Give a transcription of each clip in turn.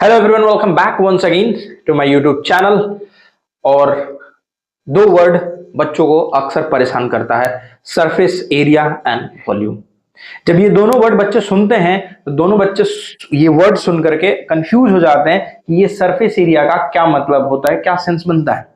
Hello everyone, welcome back once again to my YouTube channel. और दो word बच्चों को अक्सर परेशान करता है, सरफेस एरिया एंड वॉल्यूम। जब ये दोनों वर्ड बच्चे सुनते हैं तो दोनों बच्चे ये वर्ड सुन करके कंफ्यूज हो जाते हैं कि ये सरफेस एरिया का क्या मतलब होता है, क्या सेंस बनता है।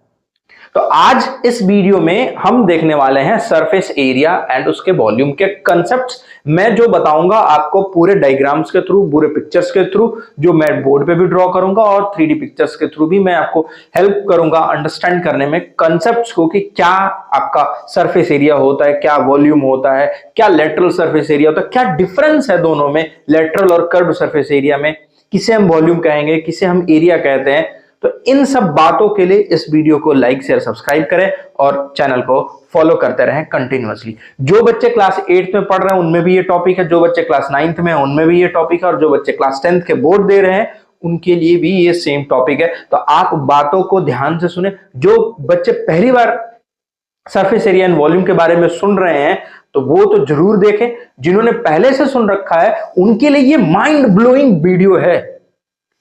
तो आज इस वीडियो में हम देखने वाले हैं सरफेस एरिया एंड उसके वॉल्यूम के कंसेप्ट्स। मैं जो बताऊंगा आपको पूरे डायग्राम्स के थ्रू, पूरे पिक्चर्स के थ्रू, जो मैं बोर्ड पे भी ड्रॉ करूंगा और 3D पिक्चर्स के थ्रू भी मैं आपको हेल्प करूंगा अंडरस्टैंड करने में कंसेप्ट्स को कि क्या आपका सरफेस एरिया होता है, क्या वॉल्यूम होता है, क्या लेटरल सरफेस एरिया होता है, क्या डिफरेंस है दोनों में, लेटरल और कर्व्ड सरफेस एरिया में, किसे हम वॉल्यूम कहेंगे, किसे हम एरिया कहते हैं। तो इन सब बातों के लिए इस वीडियो को लाइक शेयर सब्सक्राइब करें और चैनल को फॉलो करते रहें कंटिन्यूअसली। जो बच्चे क्लास 8 में पढ़ रहे हैं उनमें भी ये टॉपिक है, जो बच्चे क्लास 9th में हैं उनमें भी ये टॉपिक है, और जो बच्चे क्लास 10th के बोर्ड दे रहे हैं उनके लिए भी ये सेम टॉपिक है। तो आप बातों को ध्यान से सुने। जो बच्चे पहली बार सरफेस एरिया एंड वॉल्यूम के बारे में सुन रहे हैं तो वो तो जरूर देखें। जिन्होंने पहले से सुन रखा है उनके लिए ये माइंड ब्लोइंग वीडियो है।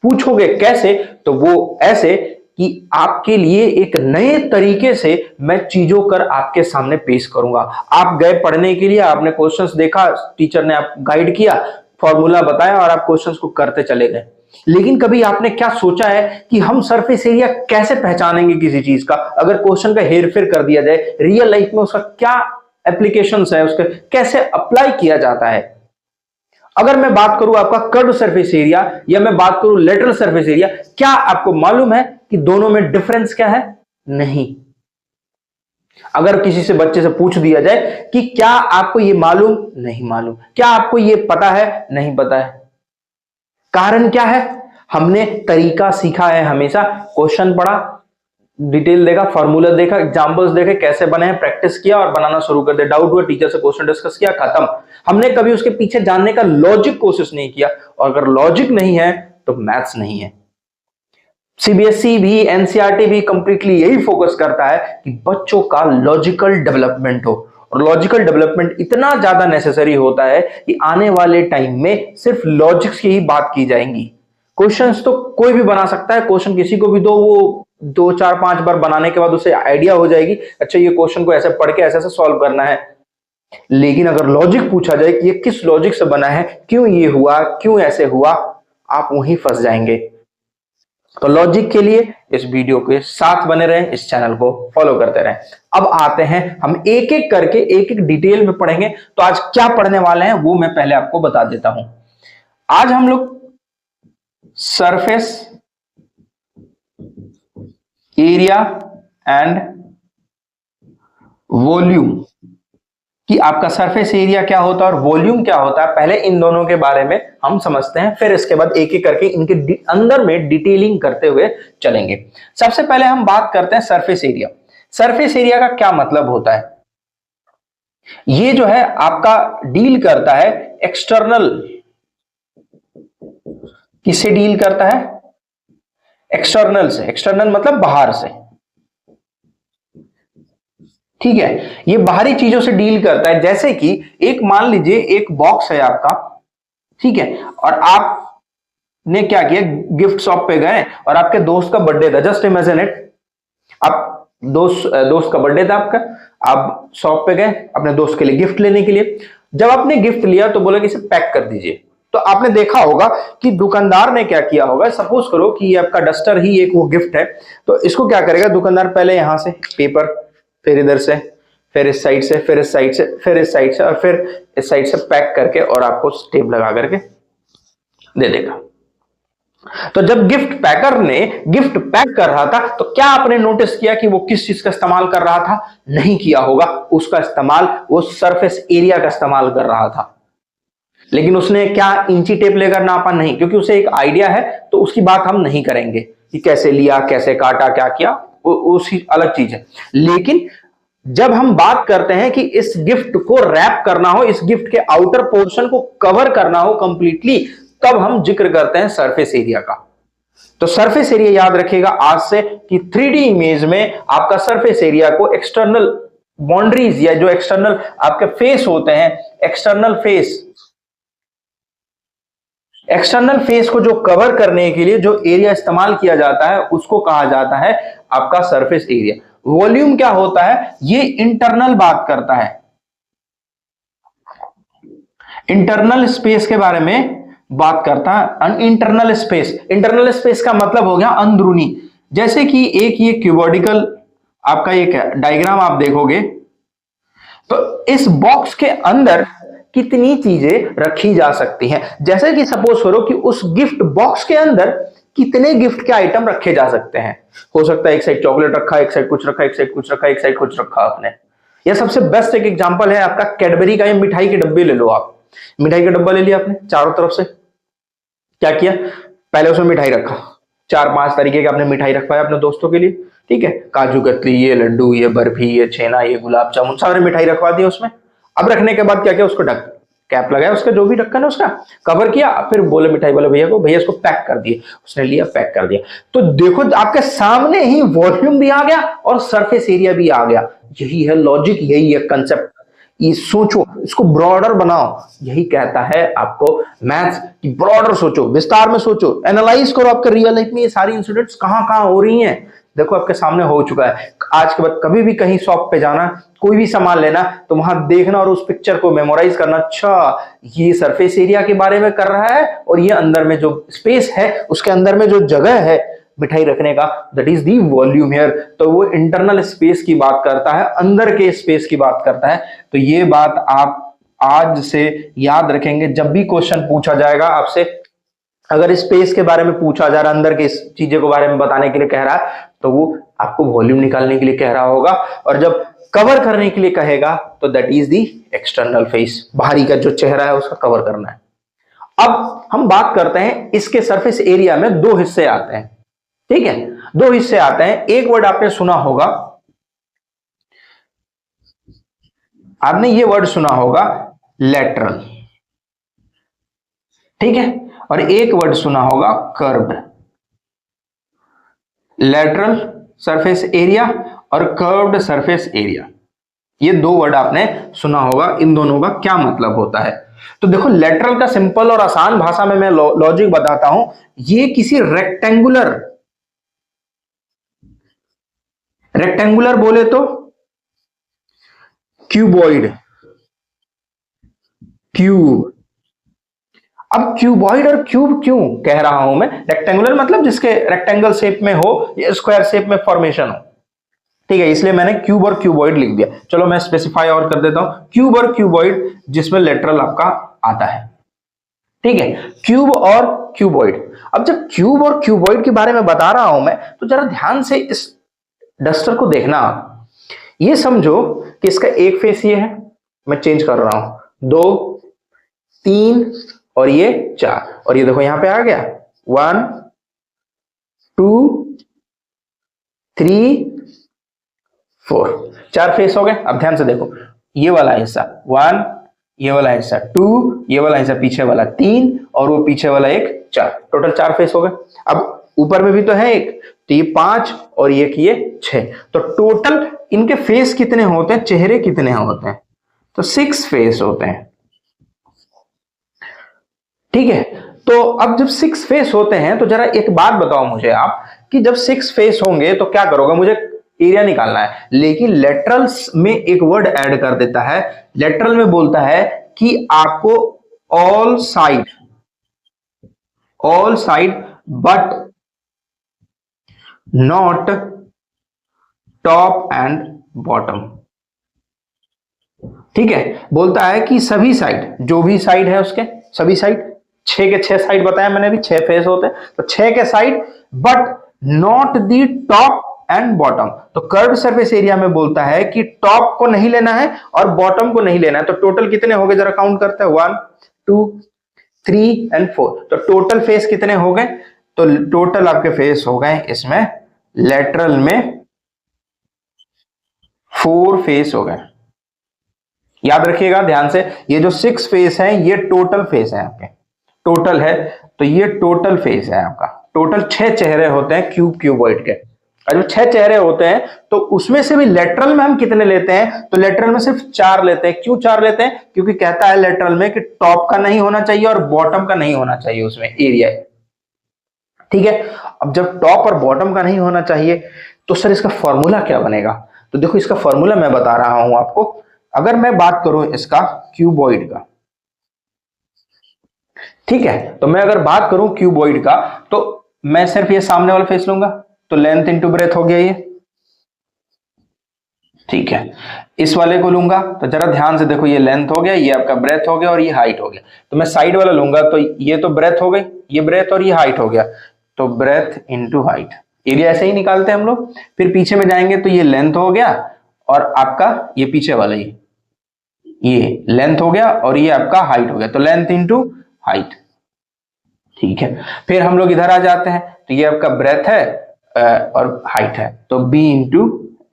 पूछोगे कैसे, तो वो ऐसे कि आपके लिए एक नए तरीके से मैं चीजों कर आपके सामने पेश करूंगा। आप गए पढ़ने के लिए, आपने क्वेश्चंस देखा, टीचर ने आप गाइड किया, फॉर्मूला बताया और आप क्वेश्चंस को करते चले गए। लेकिन कभी आपने क्या सोचा है कि हम सरफेस एरिया कैसे पहचानेंगे किसी चीज का? अगर क्वेश्चन का हेरफेर कर दिया जाए, रियल लाइफ में उसका क्या एप्लीकेशंस है, उसके कैसे अप्लाई किया जाता है। अगर मैं बात करूं आपका कर्व्ड सरफेस एरिया या मैं बात करूं लेटरल सरफेस एरिया, क्या आपको मालूम है कि दोनों में डिफरेंस क्या है? नहीं। अगर किसी से बच्चे से पूछ दिया जाए कि क्या आपको ये मालूम, नहीं मालूम। क्या आपको ये पता है, नहीं पता है। कारण क्या है? हमने तरीका सीखा है, हमेशा क्वेश्चन पढ़ा, डिटेल देखा, फॉर्मूला देखा, एग्जांपल्स देखे कैसे बने हैं, प्रैक्टिस किया और बनाना शुरू कर दिया। डाउट हुआ, टीचर से क्वेश्चन डिस्कस किया, खत्म। हमने कभी उसके पीछे जानने का लॉजिक कोशिश नहीं किया, और अगर लॉजिक नहीं है तो मैथ्स नहीं है। सीबीएसई भी, एनसीईआरटी भी कंप्लीटली यही फोकस करता है कि बच्चों का लॉजिकल डेवलपमेंट हो। और लॉजिकल डेवलपमेंट इतना ज्यादा नेसेसरी होता है कि आने वाले टाइम में सिर्फ लॉजिक्स की ही बात की जाएंगी। क्वेश्चंस तो कोई भी बना सकता है, क्वेश्चन किसी को भी दो, वो 2 4 5 बार बनाने के बाद उसे आइडिया हो जाएगी, अच्छा ये क्वेश्चन को ऐसे पढ़ के ऐसे ऐसे सॉल्व करना है। लेकिन अगर लॉजिक पूछा जाए कि ये किस लॉजिक से बना है, क्यों ये हुआ, क्यों ऐसे हुआ, आप वहीं फंस जाएंगे। तो लॉजिक के लिए इस वीडियो के साथ बने रहें, इस चैनल को फॉलो करते रहें। अब आते हैं, हम एक एक करके एक एक डिटेल में पढ़ेंगे। तो आज क्या पढ़ने वाले हैं वो मैं पहले आपको बता देता हूं। आज हम लोग सरफेस एरिया एंड वॉल्यूम कि आपका सरफेस एरिया क्या होता है और वॉल्यूम क्या होता है, पहले इन दोनों के बारे में हम समझते हैं, फिर इसके बाद एक एक करके इनके अंदर में डिटेलिंग करते हुए चलेंगे। सबसे पहले हम बात करते हैं सरफेस एरिया। सरफेस एरिया का क्या मतलब होता है? ये जो है आपका डील करता है एक्सटर्नल, किससे डील करता है? एक्सटर्नल से। एक्सटर्नल मतलब बाहर से, ठीक है। ये बाहरी चीजों से डील करता है। जैसे कि एक मान लीजिए एक बॉक्स है आपका, ठीक है, और आपने क्या किया, गिफ्ट शॉप पे गए और आपके दोस्त का बर्थडे था। जस्ट इमेजिन इट, आप दोस्त का बर्थडे था आपका, आप शॉप पे गए अपने दोस्त के लिए गिफ्ट लेने के लिए। जब आपने गिफ्ट लिया तो बोला कि इसे पैक कर दीजिए। तो आपने देखा होगा कि दुकानदार ने क्या किया होगा। सपोज करो कि ये आपका डस्टर ही एक वो गिफ्ट है, तो इसको क्या करेगा दुकानदार, पहले यहां से पेपर, फिर इधर से, फिर इस साइड से, फिर इस साइड से, फिर इस साइड से और फिर इस साइड से पैक करके और आपको टेप लगा करके दे देगा। तो जब गिफ्ट पैकर ने गिफ्ट पैक कर रहा था तो क्या आपने नोटिस किया कि वो किस चीज का इस्तेमाल कर रहा था? नहीं किया होगा। उसका इस्तेमाल वो सरफेस एरिया का इस्तेमाल कर रहा था। लेकिन उसने क्या इंची टेप लेकर नापा? नहीं, क्योंकि उसे एक आइडिया है, तो उसकी बात हम नहीं करेंगे कि कैसे लिया, कैसे काटा, क्या किया, उसकी अलग चीज है। लेकिन जब हम बात करते हैं कि इस गिफ्ट को रैप करना हो, इस गिफ्ट के आउटर पोर्शन को कवर करना हो कंप्लीटली, तब हम जिक्र करते हैं सरफेस एरिया का। तो सरफेस एरिया याद रखिएगा आज से कि 3D इमेज में आपका सरफेस एरिया को एक्सटर्नल बाउंड्रीज या जो एक्सटर्नल आपके फेस होते हैं, एक्सटर्नल फेस, एक्सटर्नल फेस को जो कवर करने के लिए जो एरिया इस्तेमाल किया जाता है उसको कहा जाता है आपका सरफेस एरिया। वॉल्यूम क्या होता है, ये इंटरनल बात करता है, इंटरनल स्पेस के बारे में बात करता है। इंटरनल स्पेस का मतलब हो गया अंदरूनी। जैसे कि एक ये क्यूबॉइडिकल आपका एक डायग्राम आप देखोगे तो इस बॉक्स के अंदर कितनी चीजें रखी जा सकती हैं। जैसे कि सपोज करो कि उस गिफ्ट बॉक्स के अंदर कितने गिफ्ट के आइटम रखे जा सकते हैं। हो सकता है एक साइड चॉकलेट रखा, एक साइड कुछ रखा, एक साइड कुछ रखा, एक साइड कुछ रखा आपने। यह सबसे बेस्ट एक एग्जांपल है आपका कैडबरी का। ये मिठाई के डब्बे ले लो आप, मिठाई का डब्बा ले लिया आपने, चारों तरफ से क्या किया, पहले उसमें मिठाई रखा, 4-5 तरीके के आपने मिठाई रखवाया अपने दोस्तों के लिए, ठीक है, काजू कतली, ये लड्डू, ये बर्फी, ये छेना, ये गुलाब जामुन, सारे मिठाई रखवा दी उसमें। अब रखने के बाद क्या किया, उसको ढक कैप लगाया, उसका जो भी ढक्कन है उसका कवर किया, फिर बोले मिठाई वाले भैया को, भैया इसको पैक कर दिए, उसने लिया पैक कर दिया। तो देखो आपके सामने ही वॉल्यूम भी आ गया और सरफेस एरिया भी आ गया। यही है लॉजिक, यही है कंसेप्ट। ये सोचो, इसको ब्रॉडर बनाओ, यही कहता है आपको मैथ्स कि ब्रॉडर सोचो, विस्तार में सोचो, एनालाइज करो आपके रियल लाइफ में ये सारी इंसिडेंट्स कहां कहां हो रही हैं। देखो आपके सामने हो चुका है। आज के बाद कभी भी कहीं शॉप पे जाना, कोई भी सामान लेना, तो वहां देखना और उस पिक्चर को मेमोराइज करना। अच्छा, ये सरफेस एरिया के बारे में कर रहा है और ये अंदर में जो स्पेस है, उसके अंदर में जो जगह है मिठाई रखने का, that is the volume here. तो वो इंटरनल स्पेस की बात करता है, अंदर के स्पेस की बात करता है। तो ये बात आप आज से याद रखेंगे। जब भी क्वेश्चन पूछा जाएगा आपसे, अगर स्पेस के बारे में पूछा जा रहा है, अंदर के चीजों के बारे में बताने के लिए कह रहा है, तो वो आपको वॉल्यूम निकालने के लिए कह रहा होगा। और जब कवर करने के लिए कहेगा तो that is the external face, बाहरी का जो चेहरा है उसका कवर करना है। अब हम बात करते हैं, इसके सरफेस एरिया में 2 हिस्से आते हैं, ठीक है, 2 हिस्से आते हैं। एक वर्ड आपने सुना होगा, आपने ये वर्ड सुना होगा लैटरल, ठीक है, और एक वर्ड सुना होगा कर्व्ड। लैटरल सरफेस एरिया और कर्व्ड सरफेस एरिया, ये 2 वर्ड आपने सुना होगा। इन दोनों का क्या मतलब होता है? तो देखो, लैटरल का सिंपल और आसान भाषा में मैं लॉजिक बताता हूं। ये किसी रेक्टेंगुलर बोले तो क्यूबॉइड, क्यूब। अब क्यूबॉइड और क्यूब क्यों कह रहा हूं मैं? रेक्टेंगुलर मतलब जिसके रेक्टेंगल शेप में हो या स्क्वायर शेप में फॉर्मेशन हो, ठीक है, इसलिए मैंने क्यूब और क्यूबॉइड लिख दिया। चलो मैं स्पेसिफाई और कर देता हूं, क्यूब और क्यूबॉइड जिसमें लेटरल आपका आता है, ठीक है, क्यूब और क्यूबॉइड। अब जब क्यूब और क्यूबॉइड के बारे में बता रहा हूं मैं, तो जरा ध्यान से इस डस्टर को देखना। ये समझो कि इसका एक फेस ये है, मैं चेंज कर रहा हूं, 2, 3 और ये 4, और ये देखो यहां पे आ गया 1, 2, 3, 4, 4 फेस हो गए। अब ध्यान से देखो, ये वाला हिस्सा 1, ये वाला हिस्सा 2, ये वाला हिस्सा पीछे वाला 3 और वो पीछे वाला एक 4, टोटल 4 फेस हो गए। अब ऊपर में भी तो है एक, तो ये 5 और ये 6, तो टोटल इनके फेस कितने होते हैं, चेहरे कितने होते हैं? तो 6 फेस होते हैं, ठीक है। तो अब जब 6 फेस होते हैं, तो जरा एक बात बताओ मुझे आप, कि जब 6 फेस होंगे तो क्या करोगे, मुझे एरिया निकालना है। लेकिन लेटरल्स में एक वर्ड ऐड कर देता है, लेटरल में बोलता है कि आपको all side but not top and bottom, ठीक है। बोलता है कि सभी साइड, जो भी साइड है उसके सभी साइड, 6 के 6 साइड बताया मैंने अभी, 6 फेस होते हैं, तो 6 के side, but not the top and bottom. तो कर्व सरफेस एरिया में बोलता है कि टॉप को नहीं लेना है और बॉटम को नहीं लेना है। तो टोटल कितने हो गए, जरा काउंट करते हैं, 1, 2, 3 एंड 4। तो टोटल फेस कितने हो गए? तो टोटल आपके फेस हो गए इसमें लेटरल में 4 फेस हो गए। याद रखिएगा ध्यान से, ये जो 6 फेस हैं ये टोटल फेस है आपके, टोटल है, तो ये टोटल फेस है आपका। टोटल 6 चेहरे होते हैं क्यूबॉइड के। और जो 6 चेहरे होते हैं तो उसमें से भी लेटरल में हम कितने लेते हैं, तो लेटरल में सिर्फ 4 लेते हैं। क्यों 4 लेते हैं, क्योंकि कहता है लेटरल में कि टॉप का नहीं होना चाहिए और बॉटम का नहीं होना चाहिए उसमें एरिया। ठीक है, अब जब टॉप और बॉटम का नहीं होना चाहिए तो सर इसका फॉर्मूला क्या बनेगा, तो देखो इसका फॉर्मूला मैं बता रहा हूं आपको। अगर मैं बात करूं इसका क्यूबॉइड का, ठीक है, तो मैं अगर बात करूं क्यूबॉइड का तो मैं सिर्फ ये सामने वाला फेस लूंगा, तो लेंथ इंटू ब्रेथ हो गया ये, ठीक है। इस वाले को लूंगा तो जरा ध्यान से देखो, ये लेंथ हो गया, ये आपका ब्रेथ हो गया और ये हाइट हो गया। तो मैं साइड वाला लूंगा तो ये तो ब्रेथ हो गई, ये ब्रेथ और ये हाइट हो गया, तो ब्रेथ इंटू हाइट, एरिया ऐसे ही निकालते हैं हम लोग। फिर पीछे में जाएंगे तो ये लेंथ हो गया और आपका ये पीछे वाला ये लेंथ हो गया और ये आपका हाइट हो गया, तो लेंथ इंटू हाइट, ठीक है। फिर हम लोग इधर आ जाते हैं तो ये आपका ब्रेथ है और हाइट है, तो बी इंटू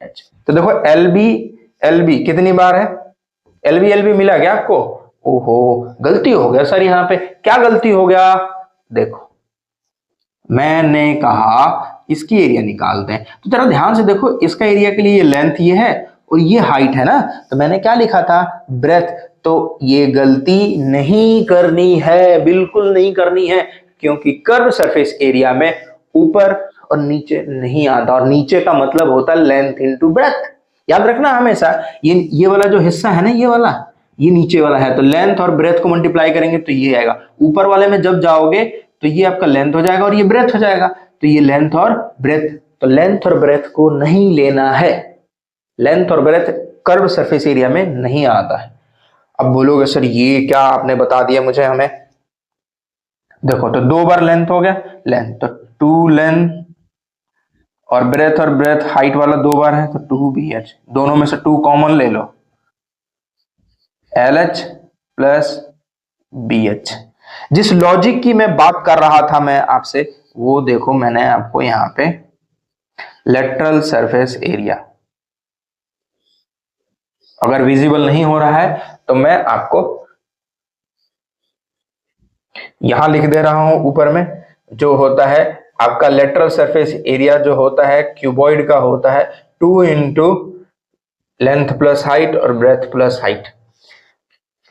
एच। तो देखो एल बी कितनी बार है, एल बी मिला क्या आपको, ओहो गलती हो गया सर, यहाँ पे क्या गलती हो गया, देखो मैंने कहा इसकी एरिया निकालते हैं, तो जरा ध्यान से देखो, इसका एरिया के लिए ये लेंथ ये है और ये हाइट है ना, तो मैंने क्या लिखा था ब्रेथ, तो ये गलती नहीं करनी है, बिल्कुल नहीं करनी है, क्योंकि कर्व सरफेस एरिया में ऊपर और नीचे नहीं आता, और नीचे का मतलब होता है लेंथ इनटू ब्रेथ। याद रखना हमेशा, ये वाला जो हिस्सा है ना, ये वाला, ये नीचे वाला है, तो लेंथ और ब्रेथ को मल्टीप्लाई करेंगे तो ये आएगा, ऊपर वाले में जब जाओगे तो ये आपका लेंथ हो जाएगा और ये ब्रेथ हो जाएगा, तो ये लेंथ और ब्रेथ, तो लेंथ और ब्रेथ को नहीं लेना है, लेंथ और ब्रेथ कर्व सरफेस एरिया में नहीं आता है। अब बोलोगे सर ये क्या आपने बता दिया मुझे हमें, देखो तो 2 बार लेंथ हो गया, लेंथ तो 2 लेंथ और ब्रेथ हाइट वाला 2 बार है तो 2BH, दोनों में से 2 कॉमन ले लो, LH प्लस BH। जिस लॉजिक की मैं बात कर रहा था मैं आपसे, वो देखो मैंने आपको यहां पे लेटरल सरफेस एरिया, अगर विजिबल नहीं हो रहा है तो मैं आपको यहां लिख दे रहा हूं ऊपर में, जो होता है आपका लेटरल सरफेस एरिया जो होता है क्यूबॉइड का होता है 2 इंटू लेंथ प्लस हाइट और ब्रेथ प्लस हाइट।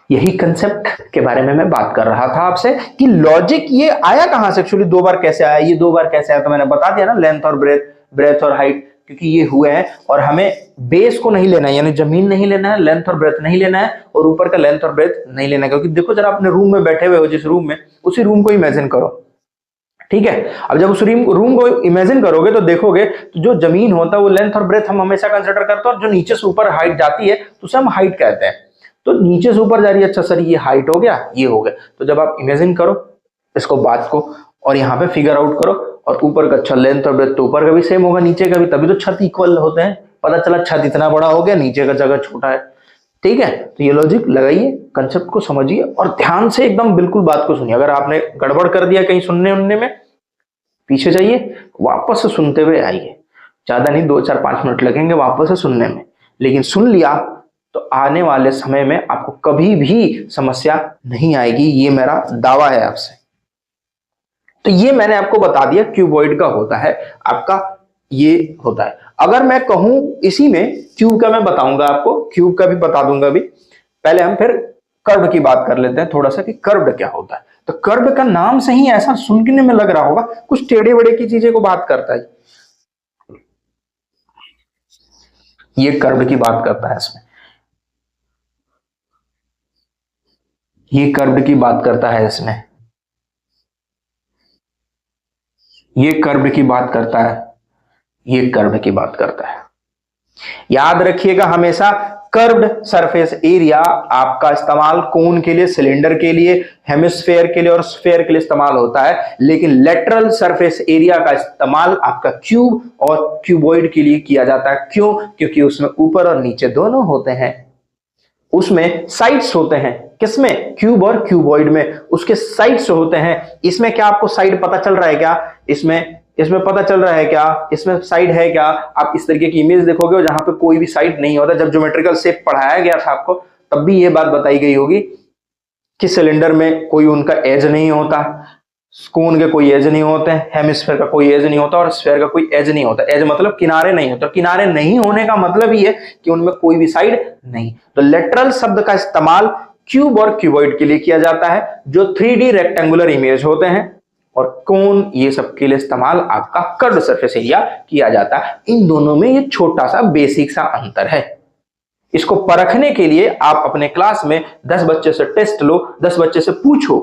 यही कंसेप्ट के बारे में मैं बात कर रहा था आपसे कि लॉजिक ये आया कहां से, एक्चुअली 2 बार कैसे आया, ये 2 बार कैसे आया, तो मैंने बता दिया ना, लेंथ और ब्रेथ और हाइट, क्योंकि ये हुए हैं और हमें बेस को नहीं लेना है, यानी जमीन नहीं लेना है, लेंथ और ब्रेथ नहीं लेना है और ऊपर का लेंथ और ब्रेथ नहीं लेना है। क्योंकि देखो जरा अपने रूम में बैठे हुए हो, जिस रूम में, उसी रूम को इमेजिन करो, ठीक है। अब जब उस रूम को इमेजिन करोगे तो देखोगे तो जो जमीन होता है वो लेंथ और ब्रेथ हम हमेशा कंसिडर करते हैं, और जो नीचे से ऊपर हाइट जाती है तो उसे हम हाइट कहते हैं। तो नीचे से ऊपर जा रही है, अच्छा सर ये हाइट हो गया, ये हो गया, तो जब आप इमेजिन करो इसको बात को और यहाँ पे फिगर आउट करो, और ऊपर का अच्छा लेंथ और ब्रेथ तो ऊपर का भी सेम होगा, नीचे का भी, तभी तो छत इक्वल होते हैं। पता चला छत इतना बड़ा हो गया, नीचे का जगह छोटा है, ठीक है। तो ये लॉजिक लगाइए, कंसेप्ट को समझिए और ध्यान से एकदम बिल्कुल बात को सुनिए। अगर आपने गड़बड़ कर दिया कहीं सुनने उनने में, पीछे जाइए, वापस से सुनते हुए आइए, ज्यादा नहीं 2 4 5 मिनट लगेंगे वापस से सुनने में, लेकिन सुन लिया तो आने वाले समय में आपको कभी भी समस्या नहीं आएगी, ये मेरा दावा है आपसे। तो ये मैंने आपको बता दिया क्यूबॉइड का होता है आपका, ये होता है। अगर मैं कहूं इसी में क्यूब का मैं बताऊंगा आपको, क्यूब का भी बता दूंगा अभी, पहले हम फिर कर्व की बात कर लेते हैं थोड़ा सा कि कर्व क्या होता है। तो कर्व का नाम से ही ऐसा सुनने में लग रहा होगा कुछ टेढ़े बड़े की चीजें को बात करता है, ये कर्व की बात करता है इसमें, ये कर्व की बात करता है इसमें, ये कर्व की बात करता है, ये कर्व की बात करता है। याद रखिएगा हमेशा, कर्व्ड सरफेस एरिया आपका इस्तेमाल कोन के लिए, सिलेंडर के लिए, हेमिस्फेयर के लिए और स्फेयर के लिए इस्तेमाल होता है, लेकिन लेटरल सरफेस एरिया का इस्तेमाल आपका क्यूब और क्यूबॉइड के लिए किया जाता है। क्यों? क्योंकि उसमें ऊपर और नीचे दोनों होते हैं, उसमें साइड्स होते हैं, किसमें? क्यूब और क्यूबॉइड में उसके साइड्स होते हैं। इसमें क्या आपको साइड पता चल रहा है क्या? इसमें पता चल रहा है क्या? इसमें साइड है क्या? आप इस तरीके की इमेज देखोगे जहां पे कोई भी साइड नहीं होता। जब ज्योमेट्रिकल शेप पढ़ाया गया था आपको तब भी ये बात बताई गई होगी कि सिलेंडर में कोई उनका एज नहीं होता, कोन के कोई एज नहीं होते हैं, हेमिस्फेयर का कोई एज नहीं होता और स्फेयर का कोई एज नहीं होता। एज मतलब किनारे नहीं होते, किनारे नहीं होने का मतलब ही है कि उनमें कोई भी साइड नहीं। तो लेटरल शब्द का इस्तेमाल क्यूब और क्यूबॉइड के लिए किया जाता है जो 3D रेक्टेंगुलर इमेज होते हैं, और कोन ये सब के लिए इस्तेमाल आपका कर्व्ड सरफेस एरिया किया जाता है। इन दोनों में ये छोटा सा बेसिक सा अंतर है। इसको परखने के लिए आप अपने क्लास में 10 बच्चे से टेस्ट लो, 10 बच्चे से पूछो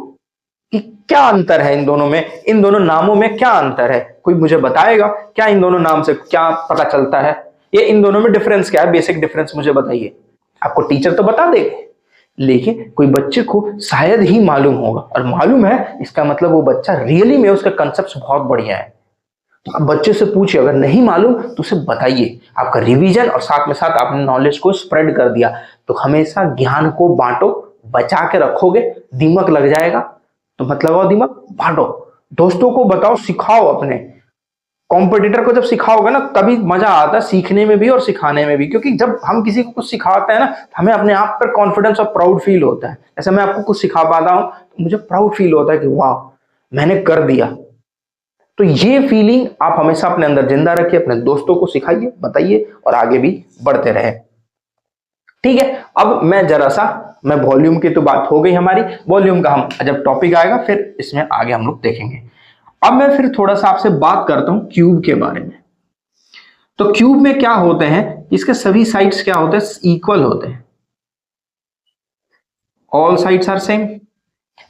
कि क्या अंतर है इन दोनों में, इन दोनों नामों में क्या अंतर है। कोई मुझे बताएगा क्या इन दोनों नाम से क्या पता चलता है, ये इन दोनों में डिफरेंस क्या है, बेसिक डिफरेंस मुझे बताइए। आपको टीचर तो बता देंगे, लेकिन कोई बच्चे को शायद ही मालूम होगा, और मालूम है इसका मतलब वो बच्चा रियली में उसका कंसेप्ट बहुत बढ़िया है। तो आप बच्चे से पूछिए, अगर नहीं मालूम तो उसे बताइए। आपका रिवीजन और साथ में साथ आपने नॉलेज को स्प्रेड कर दिया। तो हमेशा ज्ञान को बांटो, बचा के रखोगे, दीमक लग जाएगा तो मत लगाओ दीमक, बांटो, दोस्तों को बताओ, सिखाओ। अपने कॉम्पिटिटर को जब सिखाओगे ना तभी मजा आता है सीखने में भी और सिखाने में भी, क्योंकि जब हम किसी को कुछ सिखाते हैं ना हमें अपने आप पर कॉन्फिडेंस और प्राउड फील होता है। जैसे मैं आपको कुछ सिखा पाता हूं तो मुझे प्राउड फील होता है कि वाह मैंने कर दिया। तो ये फीलिंग आप हमेशा अपने अंदर जिंदा रखिए, अपने दोस्तों को सिखाइए, बताइए और आगे भी बढ़ते रहे। ठीक है, अब मैं जरा सा वॉल्यूम की तो बात हो गई हमारी, वॉल्यूम का हम जब टॉपिक आएगा फिर इसमें आगे हम लोग देखेंगे। अब मैं फिर थोड़ा सा आपसे बात करता हूं क्यूब के बारे में। तो क्यूब में क्या होते हैं, इसके सभी साइड्स क्या होते हैं, इक्वल होते हैं, ऑल साइड्स आर सेम।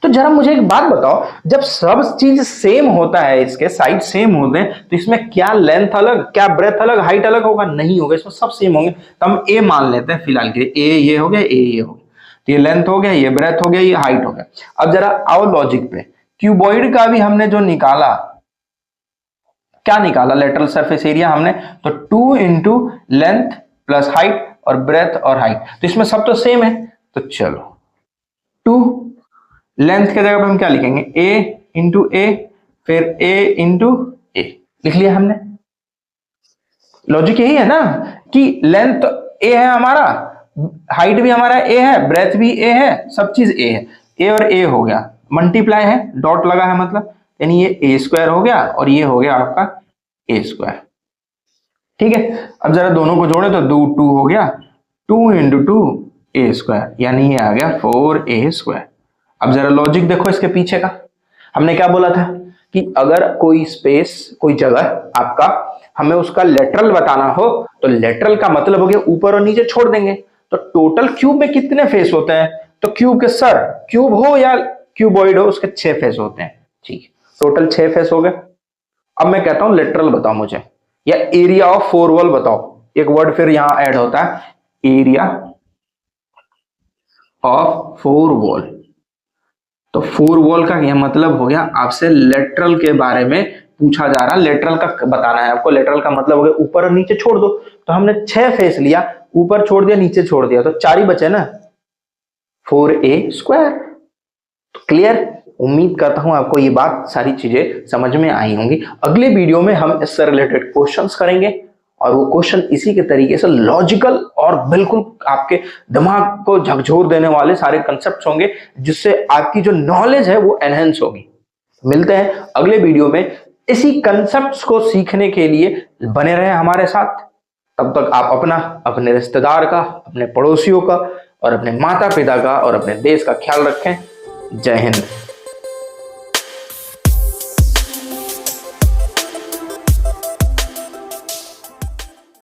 तो जरा मुझे एक बात बताओ, जब सब चीज सेम होता है, इसके साइड सेम होते हैं, तो इसमें क्या लेंथ अलग, क्या ब्रेथ अलग, हाइट अलग होगा? नहीं होगा, इसमें सब सेम होंगे। तो हम ए मान लेते हैं फिलहाल के लिए, ए ये हो गया, ए ये हो गया, तो ये लेंथ हो गया, ये ब्रेथ हो गया, ये हाइट हो गया। अब जरा आओ लॉजिक पे, क्यूबॉइड का भी हमने जो निकाला, क्या निकाला, लेटरल सरफेस एरिया हमने, तो 2 इंटू लेंथ प्लस हाइट और ब्रेथ और हाइट, तो इसमें सब तो सेम है। तो चलो 2 लेंथ के जगह पर हम क्या लिखेंगे, a इंटू ए, फिर a इंटू ए लिख लिया हमने। लॉजिक यही है ना कि लेंथ a है हमारा, हाइट भी हमारा a है, ब्रेथ भी a है, सब चीज a है, a और a हो गया, मल्टीप्लाई है, डॉट लगा है मतलब, यानी ये a स्क्वायर हो गया और ये हो गया आपका a स्क्वायर। ठीक है, अब जरा दोनों को जोड़े तो 2 हो गया, 2 इंटू 2 a स्क्वायर, यानी ये आ गया 4a स्क्वायर। अब जरा लॉजिक देखो इसके पीछे का, हमने क्या बोला था कि अगर कोई स्पेस, कोई जगह आपका, हमें उसका लेटरल बताना हो तो लेटरल का मतलब हो गया ऊपर और नीचे छोड़ देंगे। तो टोटल क्यूब में कितने फेस होते हैं, तो क्यूब के सर, क्यूब हो या क्यूबॉइड हो, उसके 6 फेस होते हैं। ठीक, टोटल 6 फेस हो गए। अब मैं कहता हूं लेटरल बताओ मुझे, या एरिया ऑफ 4 वॉल बताओ। एक वर्ड फिर यहां ऐड होता है, एरिया ऑफ 4 वॉल। तो 4 वॉल का यह मतलब हो गया आपसे लेटरल के बारे में पूछा जा रहा, लेटरल का बताना है आपको। लेटरल का मतलब हो गया ऊपर और नीचे छोड़ दो, तो हमने 6 फेस लिया, ऊपर छोड़ दिया, नीचे छोड़ दिया, तो 4 ही बचे ना, 4a स्क्वायर। तो क्लियर, उम्मीद करता हूं आपको ये बात, सारी चीजें समझ में आई होंगी। अगले वीडियो में हम इससे रिलेटेड क्वेश्चंस करेंगे, और वो क्वेश्चन इसी के तरीके से लॉजिकल और बिल्कुल आपके दिमाग को झकझोर देने वाले सारे कंसेप्ट्स होंगे, जिससे आपकी जो नॉलेज है वो एनहेंस होगी। मिलते हैं अगले वीडियो में। इसी कंसेप्ट्स को सीखने के लिए बने रहे हमारे साथ। तब तक आप अपना, अपने रिश्तेदार का, अपने पड़ोसियों का और अपने माता पिता का और अपने देश का ख्याल रखें। जय हिंद।